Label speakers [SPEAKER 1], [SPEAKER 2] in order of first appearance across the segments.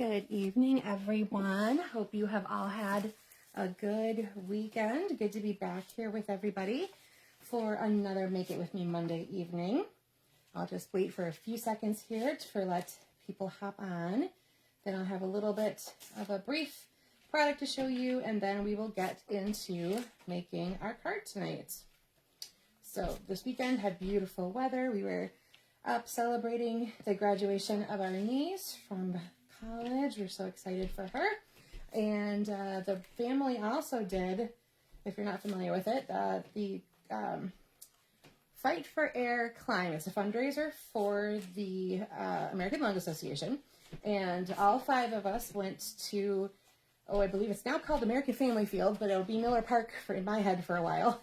[SPEAKER 1] Good evening, everyone. Hope you have all had a good weekend. Good to be back here with everybody for another Make It With Me Monday evening. I'll just wait for a few seconds here to let people hop on. Then I'll have a little bit of a brief product to show you, and then we will get into making our card tonight. So this weekend had beautiful weather. We were up celebrating the graduation of our niece from college. We're so excited for her. And the family also did, if you're not familiar with it, the Fight for Air Climb. It's a fundraiser for the American Lung Association. And all 5 of us went to, I believe it's now called American Family Field, but it'll be Miller Park in my head for a while.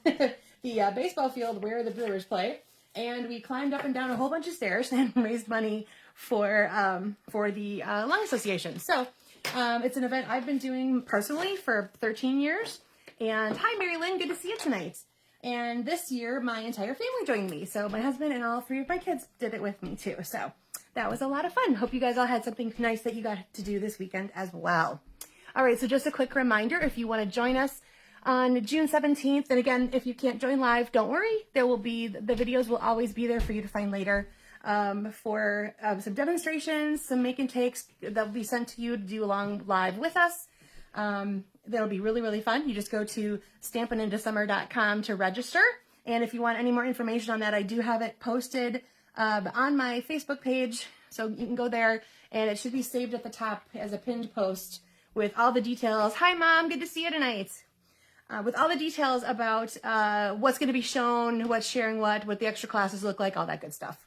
[SPEAKER 1] The baseball field where the Brewers play. And we climbed up and down a whole bunch of stairs and raised money for the Lung Association. So it's an event I've been doing personally for 13 years. And hi, Mary Lynn, good to see you tonight. And this year, my entire family joined me. So my husband and all 3 of my kids did it with me too. So that was a lot of fun. Hope you guys all had something nice that you got to do this weekend as well. All right, so just a quick reminder, if you want to join us on June 17th, and again, if you can't join live, don't worry. The videos will always be there for you to find later for some demonstrations, some make and takes that will be sent to you to do along live with us. That'll be really, really fun. You just go to stampinintosummer.com to register. And if you want any more information on that, I do have it posted on my Facebook page. So you can go there and it should be saved at the top as a pinned post with all the details. Hi, Mom. Good to see you tonight. With all the details about what's going to be shown, what's sharing what the extra classes look like, all that good stuff.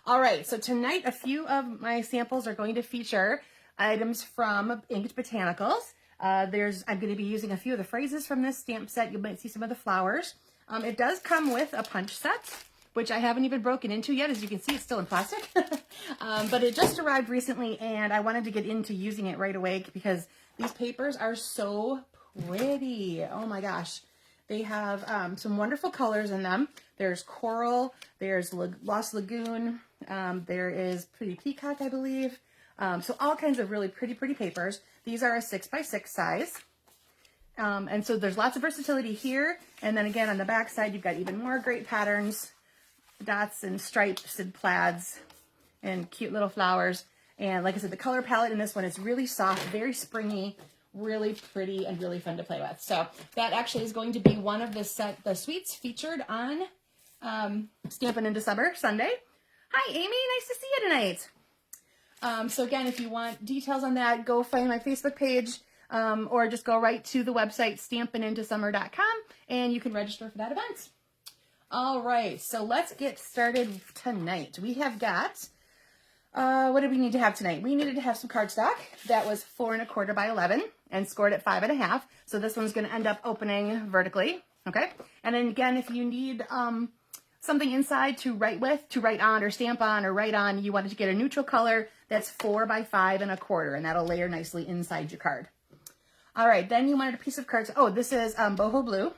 [SPEAKER 1] All right, so tonight a few of my samples are going to feature items from Inked Botanicals. I'm going to be using a few of the phrases from this stamp set. You might see some of the flowers. It does come with a punch set, which I haven't even broken into yet. As you can see, it's still in plastic. But it just arrived recently, and I wanted to get into using it right away because these papers are so pretty. Oh my gosh. They have some wonderful colors in them. There's coral, there's Lost Lagoon, there is Pretty Peacock, I believe. So all kinds of really pretty papers. These are a 6x6 size. And so there's lots of versatility here. And then again, on the back side, you've got even more great patterns, dots and stripes and plaids and cute little flowers. And like I said, the color palette in this one is really soft, very springy, really pretty, and really fun to play with. So that actually is going to be one of the suites featured on Stampin' Into Summer Sunday. Hi, Amy. Nice to see you tonight. So again, if you want details on that, go find my Facebook page or just go right to the website stampinintosummer.com and you can register for that event. All right, so let's get started tonight. We have got, what did we need to have tonight? We needed to have some cardstock that was 4 1/4 by 11 and scored at 5 1/2. So this one's going to end up opening vertically. Okay. And then again, if you need something inside to write with, to write on or stamp on or write on, you wanted to get a neutral color that's 4 by 5 1/4, and that'll layer nicely inside your card. All right. Then you wanted a piece of cards. Oh, this is boho blue.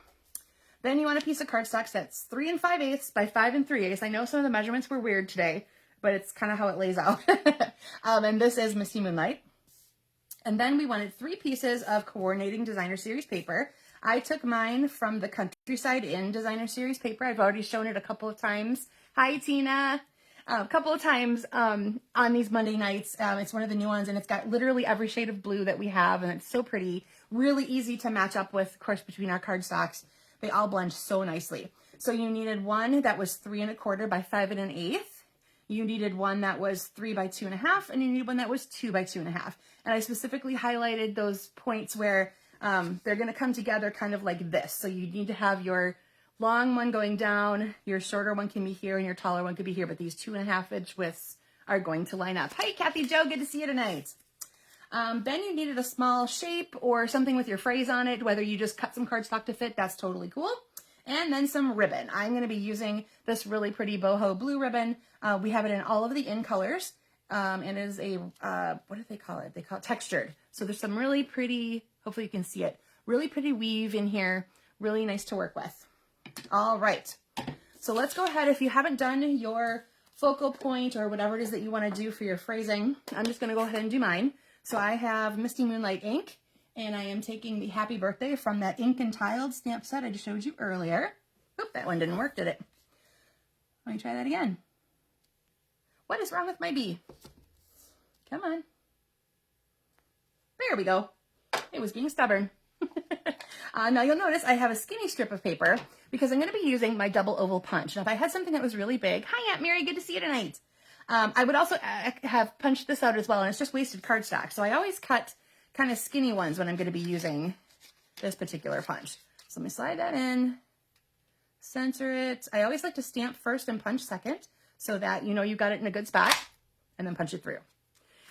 [SPEAKER 1] Then you want a piece of cardstock that's 3 5/8 by 5 3/8. I know some of the measurements were weird today, but it's kind of how it lays out. And this is Misty Moonlight. And then we wanted 3 pieces of coordinating designer series paper. I took mine from the Countryside Inn designer series paper. I've already shown it a couple of times. Hi, Tina. A couple of times on these Monday nights. It's one of the new ones, and it's got literally every shade of blue that we have, and it's so pretty. Really easy to match up with, of course, between our cardstocks. They all blend so nicely. So you needed one that was 3 1/4 by 5 1/8. You needed one that was 3 by 2 1/2, and you needed one that was 2 by 2 1/2. And I specifically highlighted those points where they're going to come together kind of like this. So you need to have your long one going down, your shorter one can be here, and your taller one could be here, but these 2 1/2 inch widths are going to line up. Hi, Kathy Jo, good to see you tonight. Then you needed a small shape or something with your phrase on it, whether you just cut some cardstock to fit, that's totally cool. And then some ribbon. I'm going to be using this really pretty boho blue ribbon. We have it in all of the in colors. And it is a, what do they call it? They call it textured. So there's some really pretty, hopefully you can see it, really pretty weave in here. Really nice to work with. All right. So let's go ahead. If you haven't done your focal point or whatever it is that you want to do for your phrasing, I'm just going to go ahead and do mine. So I have Misty Moonlight ink, and I am taking the Happy Birthday from that Ink and Tiled stamp set I just showed you earlier. Oop, that one didn't work, did it? Let me try that again. What is wrong with my bee? Come on. There we go. It was being stubborn. Now you'll notice I have a skinny strip of paper because I'm going to be using my double oval punch. Now if I had something that was really big, hi Aunt Mary, good to see you tonight. I would also have punched this out as well, and it's just wasted cardstock. So I always cut kind of skinny ones when I'm going to be using this particular punch. So let me slide that in, center it. I always like to stamp first and punch second so that you know you got it in a good spot, and then punch it through.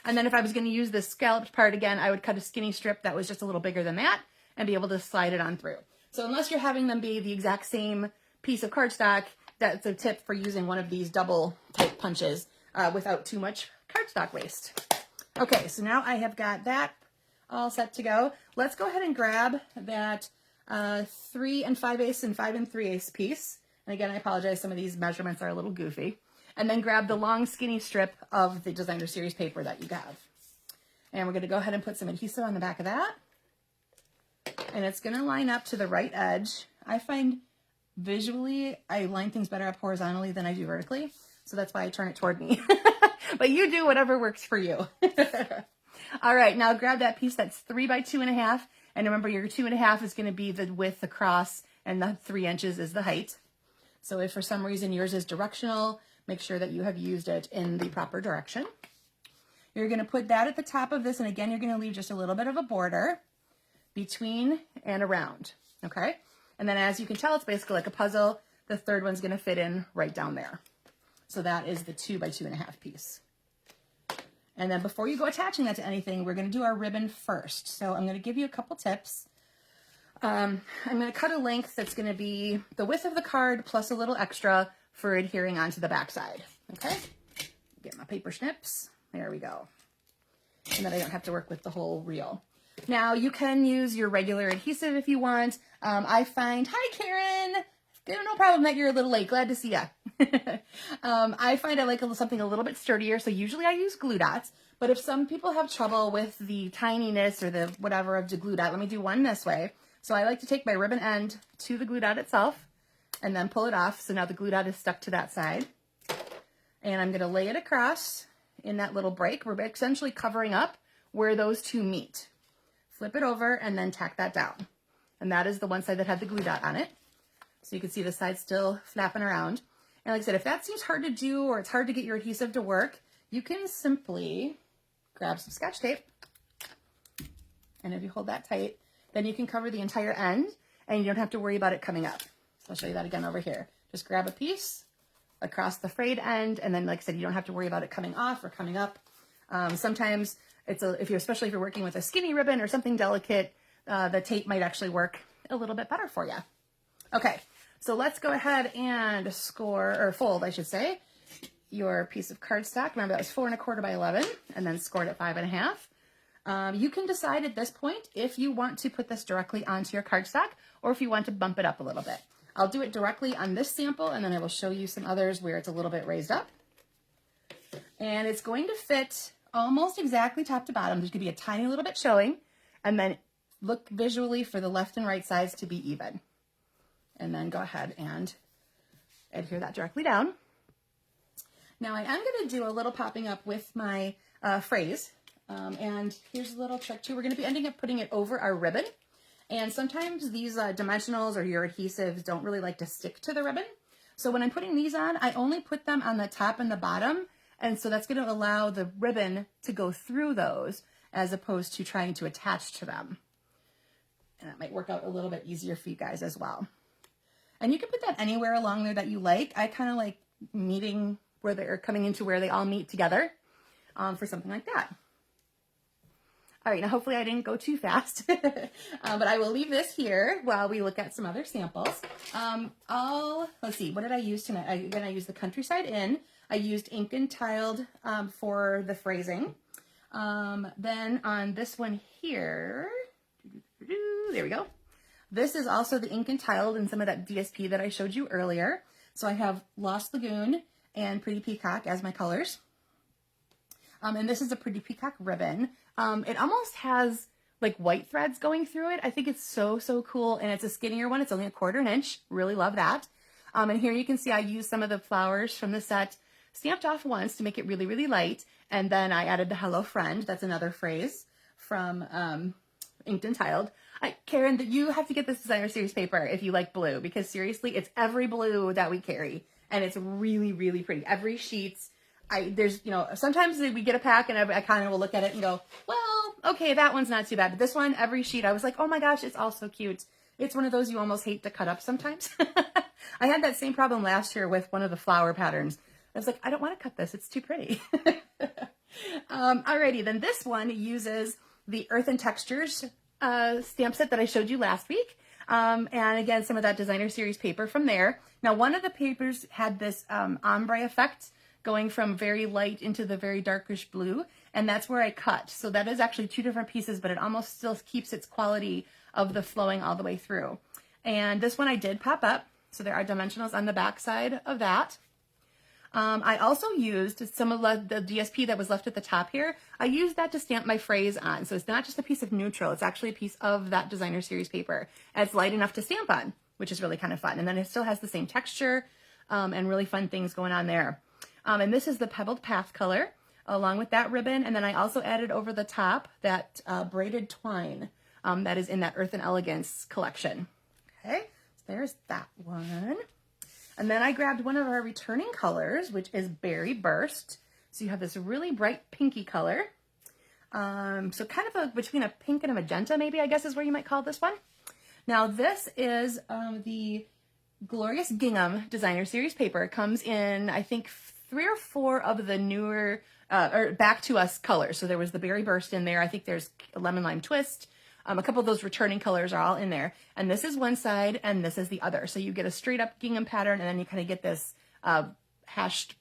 [SPEAKER 1] And then if I was going to use this scalloped part again, I would cut a skinny strip that was just a little bigger than that and be able to slide it on through. So unless you're having them be the exact same piece of cardstock, that's a tip for using one of these double type punches without too much cardstock waste. Okay, so now I have got that all set to go. Let's go ahead and grab that 3 5/8 and 5 3/8 piece. And again, I apologize, some of these measurements are a little goofy. And then grab the long skinny strip of the Designer Series paper that you have. And we're going to go ahead and put some adhesive on the back of that. And it's going to line up to the right edge. I find visually I line things better up horizontally than I do vertically. So that's why I turn it toward me. But you do whatever works for you. All right, now grab that piece that's 3 by 2.5. And remember your 2.5 is going to be the width across and the 3 inches is the height. So if for some reason yours is directional, make sure that you have used it in the proper direction. You're going to put that at the top of this, and again, you're going to leave just a little bit of a border between and around, okay? And then as you can tell, it's basically like a puzzle. The third one's going to fit in right down there. So that is the 2 by 2.5 piece. And then before you go attaching that to anything, we're going to do our ribbon first. So I'm going to give you a couple tips. I'm going to cut a length that's going to be the width of the card plus a little extra for adhering onto the back side. Okay, get my paper snips. There we go. And then I don't have to work with the whole reel. Now you can use your regular adhesive if you want. I find, hi Karen, no problem that you're a little late. Glad to see ya. I find I like something a little bit sturdier, so usually I use glue dots. But if some people have trouble with the tininess or the whatever of the glue dot, let me do one this way. So I like to take my ribbon end to the glue dot itself and then pull it off. So now the glue dot is stuck to that side. And I'm going to lay it across in that little break. We're essentially covering up where those two meet. Flip it over and then tack that down. And that is the one side that had the glue dot on it. So you can see the side still flapping around. And like I said, if that seems hard to do or it's hard to get your adhesive to work, you can simply grab some Scotch tape. And if you hold that tight, then you can cover the entire end and you don't have to worry about it coming up. So I'll show you that again over here. Just grab a piece across the frayed end, and then like I said, you don't have to worry about it coming off or coming up. Sometimes especially if you're working with a skinny ribbon or something delicate, the tape might actually work a little bit better for you. Okay, so let's go ahead and fold, I should say, your piece of cardstock. Remember that was 4 1/4 by 11, and then scored at 5 1/2. You can decide at this point if you want to put this directly onto your cardstock or if you want to bump it up a little bit. I'll do it directly on this sample, and then I will show you some others where it's a little bit raised up. And it's going to fit almost exactly top to bottom. There's going to be a tiny little bit showing, and then look visually for the left and right sides to be even. And then go ahead and adhere that directly down. Now I am going to do a little popping up with my phrase. And here's a little trick too. We're going to be ending up putting it over our ribbon. And sometimes these dimensionals or your adhesives don't really like to stick to the ribbon. So when I'm putting these on, I only put them on the top and the bottom. And so that's going to allow the ribbon to go through those as opposed to trying to attach to them. And that might work out a little bit easier for you guys as well. And you can put that anywhere along there that you like. I kind of like meeting where they're coming into where they all meet together for something like that. All right, now hopefully I didn't go too fast, but I will leave this here while we look at some other samples. Let's see, what did I use tonight? I used the Countryside Inn. I used Ink and Tiled for the phrasing. Then on this one here, there we go. This is also the Ink and Tiled and some of that DSP that I showed you earlier. So I have Lost Lagoon and Pretty Peacock as my colors. And this is a Pretty Peacock ribbon. It almost has like white threads going through it. I think it's so, so cool. And it's a skinnier one. It's only 1/4 inch. Really love that. And here you can see I used some of the flowers from the set stamped off once to make it really, really light. And then I added the hello friend. That's another phrase from Inked and Tiled. Karen, you have to get this designer series paper if you like blue, because seriously, it's every blue that we carry. And it's really, really pretty. Every sheet, there's, sometimes we get a pack and I kind of will look at it and go, well, okay, that one's not too bad. But this one, every sheet, I was like, oh my gosh, it's all so cute. It's one of those you almost hate to cut up sometimes. I had that same problem last year with one of the flower patterns. I was like, I don't want to cut this. It's too pretty. Alrighty, then this one uses the Earth and Textures stamp set that I showed you last week. And again, some of that designer series paper from there. Now, one of the papers had this ombre effect going from very light into the very darkish blue, and that's where I cut. So that is actually 2 different pieces, but it almost still keeps its quality of the flowing all the way through. And this one I did pop up, so there are dimensionals on the back side of that. I also used some of the DSP that was left at the top here. I used that to stamp my phrase on. So it's not just a piece of neutral, it's actually a piece of that designer series paper. And it's light enough to stamp on, which is really kind of fun. And then it still has the same texture and really fun things going on there. And this is the Pebbled Path color along with that ribbon. And then I also added over the top that braided twine that is in that Earth and Elegance collection. Okay, so there's that one. And then I grabbed one of our returning colors, which is Berry Burst. So you have this really bright pinky color. So kind of between a pink and a magenta, maybe, I guess is where you might call this one. Now this is the Glorious Gingham Designer Series paper. It comes in, I think, 3 or 4 of the newer, or Back to Us colors. So there was the Berry Burst in there. I think there's a Lemon Lime Twist. A couple of those returning colors are all in there. And this is one side and this is the other. So you get a straight up gingham pattern and then you kind of get this hashed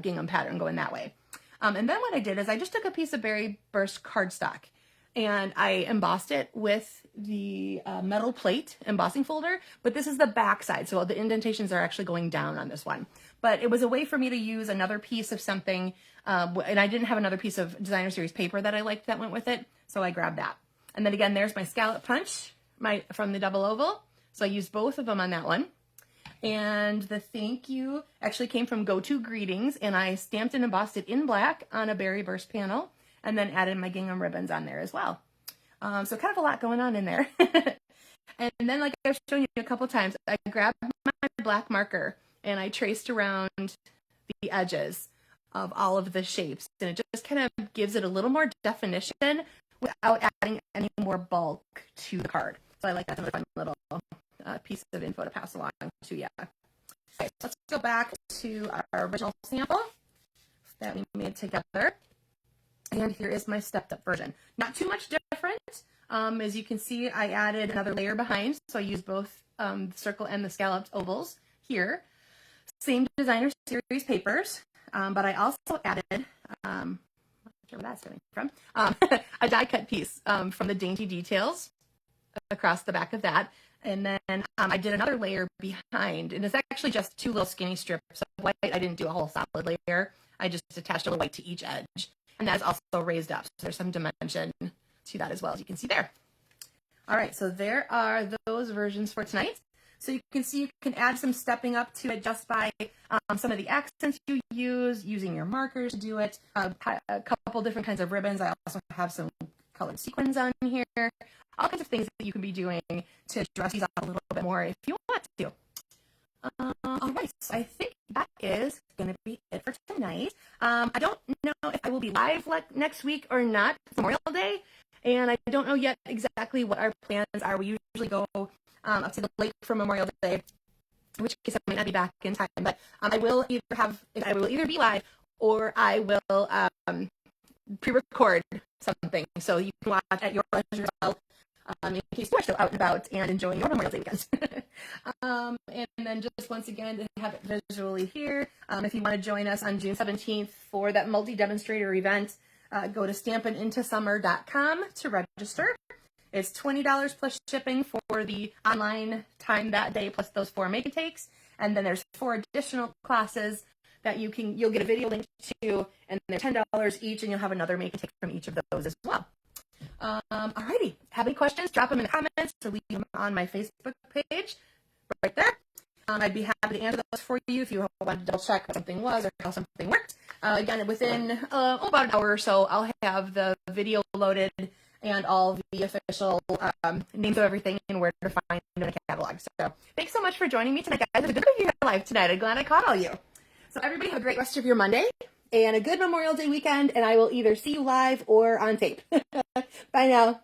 [SPEAKER 1] gingham pattern going that way. And then what I did is I just took a piece of Berry Burst cardstock and I embossed it with the metal plate embossing folder, but this is the back side. So the indentations are actually going down on this one. But it was a way for me to use another piece of something, and I didn't have another piece of designer series paper that I liked that went with it, so I grabbed that. And then again, there's my scallop punch from the double oval. So I used both of them on that one. And the thank you actually came from Go To Greetings, and I stamped and embossed it in black on a Berry Burst panel, and then added my gingham ribbons on there as well. So kind of a lot going on in there. And then, like I've shown you a couple times, I grabbed my black marker and I traced around the edges of all of the shapes, and it just kind of gives it a little more definition without adding any more bulk to the card. So I like that's another fun little piece of info to pass along to you. Okay, so let's go back to our original sample that we made together. And here is my stepped up version. Not too much different. As you can see, I added another layer behind. So I used both the circle and the scalloped ovals here. Same designer series papers, but I also added where that's coming from, a die cut piece from the Dainty Details across the back of that. And then I did another layer behind, and it's actually just 2 little skinny strips of white. I didn't do a whole solid layer. I just attached a little white to each edge. And that's also raised up. So there's some dimension to that as well, as you can see there. All right, so there are those versions for tonight. So you can see you can add some stepping up to it just by some of the accents you use, using your markers to do it, a couple different kinds of ribbons. I also have some colored sequins on here, all kinds of things that you can be doing to dress these up a little bit more if you want to. All right, so I think that is going to be it for tonight. I don't know if I will be live next week or not. It's Memorial Day, and I don't know yet exactly what our plans are. We usually go up to the lake for Memorial Day, in which case I might not be back in time. But I will either be live or I will pre-record something, so you can watch at your leisure as well. In case you are still out and about and enjoying your Memorial Day weekend. And then just once again, to have it visually here, if you want to join us on June 17th for that multi-demonstrator event, go to stampininToSummer.com to register. It's $20 plus shipping for the online time that day, plus those 4 make and takes. And then there's 4 additional classes that you'll get a video link to, and they're $10 each, and you'll have another make and take from each of those as well. Alrighty, have any questions? Drop them in the comments or leave them on my Facebook page right there. I'd be happy to answer those for you if you want to double check what something was or how something worked. Again, within about an hour or so, I'll have the video loaded and all the official names of everything and where to find them in a catalog. So thanks so much for joining me tonight, guys. It was a good of you live tonight. I'm glad I caught all you. So everybody have a great rest of your Monday and a good Memorial Day weekend, and I will either see you live or on tape. Bye now.